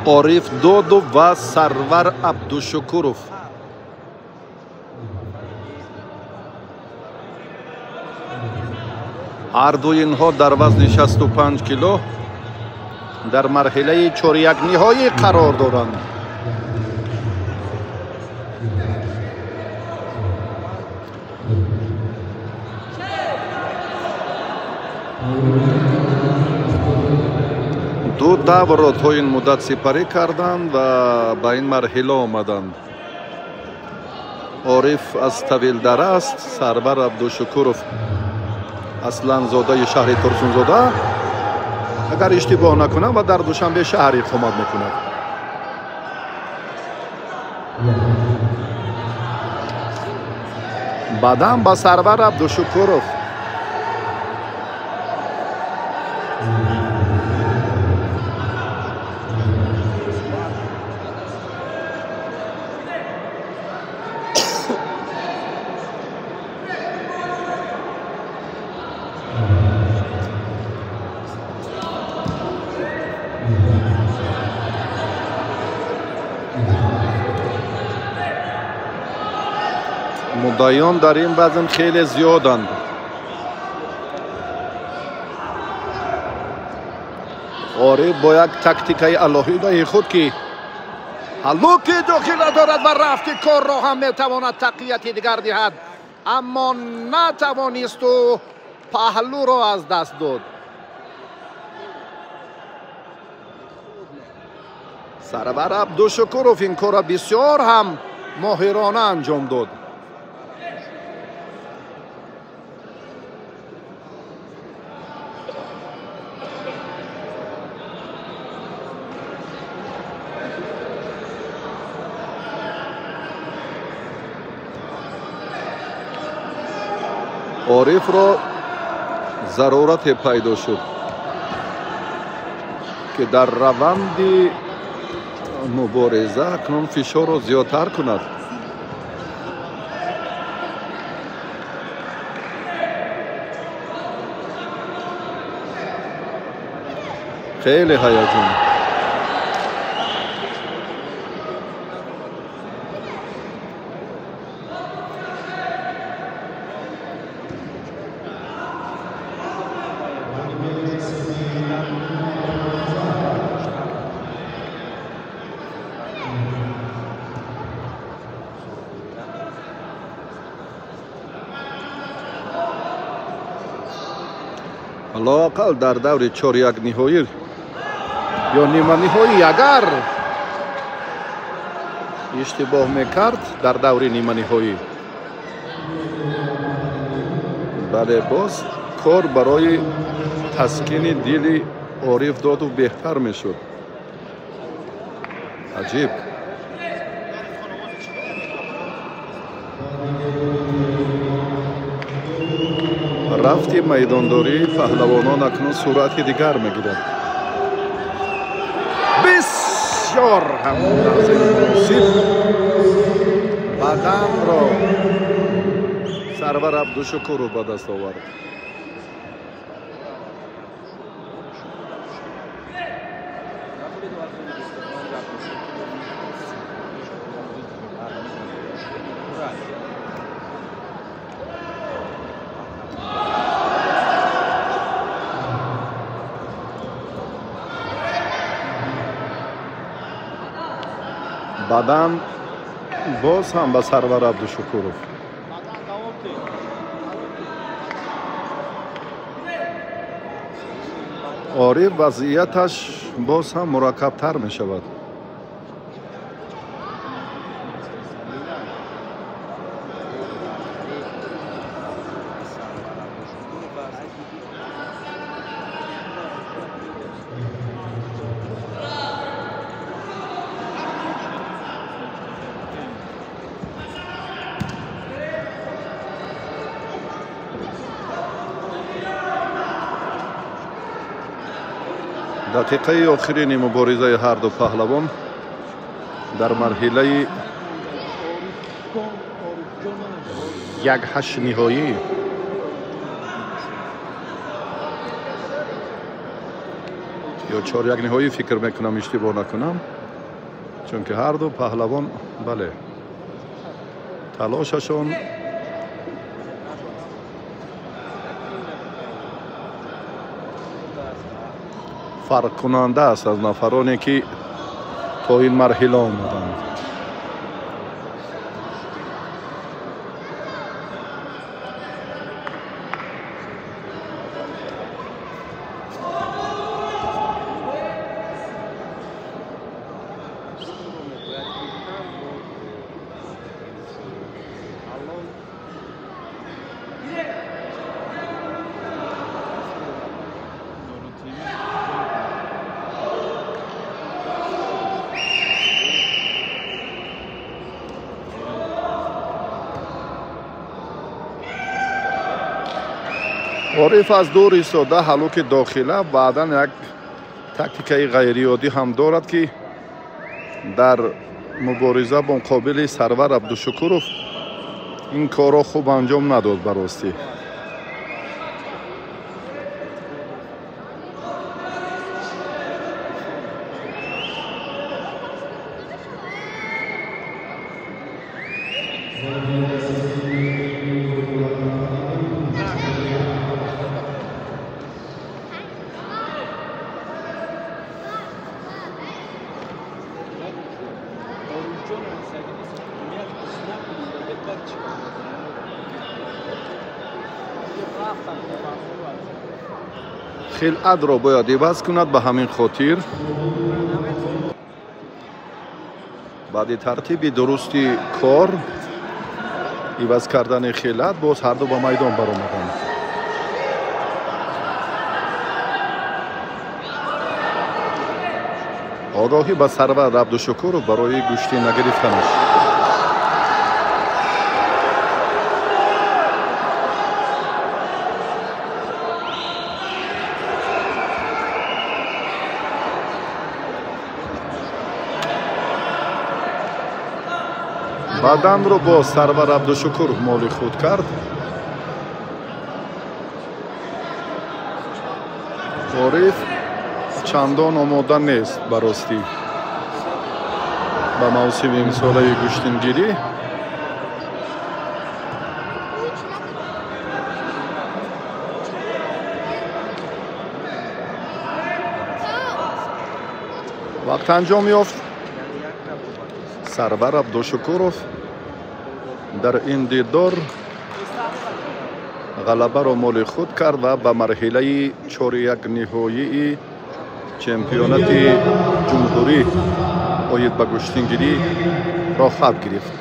عارف دودو و سرور عبدالشکورов. هر دو اینها در وزن 65 کیلو در مرحله چهاریک نهایی قرار دارند. دو دور تا این مدت سپری کردند و به این مرحله آمدند. عارف از طویلدره است، سرور عبدالشکورov اصلا زاده شهر ترسونزاده، اگر اشتباه نکنم و در دوشنبه شهر اقامت میکند. بعدم با سرور عبدالشکورov مدعیان در این وزن خیلی زیادند. عارف با یک تاکتیکای الهی خود که هلوکی داخل دارد و رفت کار را هم میتواند تقویت دیگر دهد، اما نتوانست و پهلو را از دست داد. سرور عبدالشکورov این کار بسیار هم ماهرانه انجام داد. عارف را ضرورت پیدا شد که در روند مبارزه اکنون فشار را زیادتر کند. خیلی هیجان. لااقل در دور چهاریک نهایی یا نیمه نهایی اگر اشتباه میکرد در دور نیمه نهایی، بله باز کار برای تسکین دل عارف داد و بهتر میشد. عجیب. رفت میدانداری پهلوانان اکنون صورت دیگر میگیرد. بسیار هم مناسب بدن را سرور عبدالشکورov به دست آورد. بعدم باز هم به سرور عبدالشکورov. عارف وضعیتش باز هم مرکب تر می شود. دقیقه آخرین مبارزه هر دو پهلوان در مرحله 1/8 نهایی یا 4-1 نهایی فکر میکنم اشتباه نکنم، چون که هر دو پهلوان بله تلاششون فرق کننده است از نفرانی که تا این مرحله آمدند. عارف از دور ایستاده حلوک داخله بعدا یک تاکتیکای غیر عادی هم دارد که در مبارزه با مقابل سرور عبدالشکورов این کارا خوب انجام نداد براستی. خلعت را باید عوض کند. به همین خاطر بعد ترتیب درستی کار عوض کردن خلعت باز هر دو به میدان برآمدند. آگاهی به سرور عبدالشکورov برای گوشتی نگرفتنش. بدن رو با سرور عبدالشکورov مال خود کرد. عارف چندان آماده نیست براستی به موسم امساله گوشتنگیری. وقت انجام یافت. سرور عبدالشکورov در این دیدار غلبه را مال خود کرد و به مرحله 4-1 نهایی چمپیونات جمهوری آید به گوشتنگیری را خط گرفت.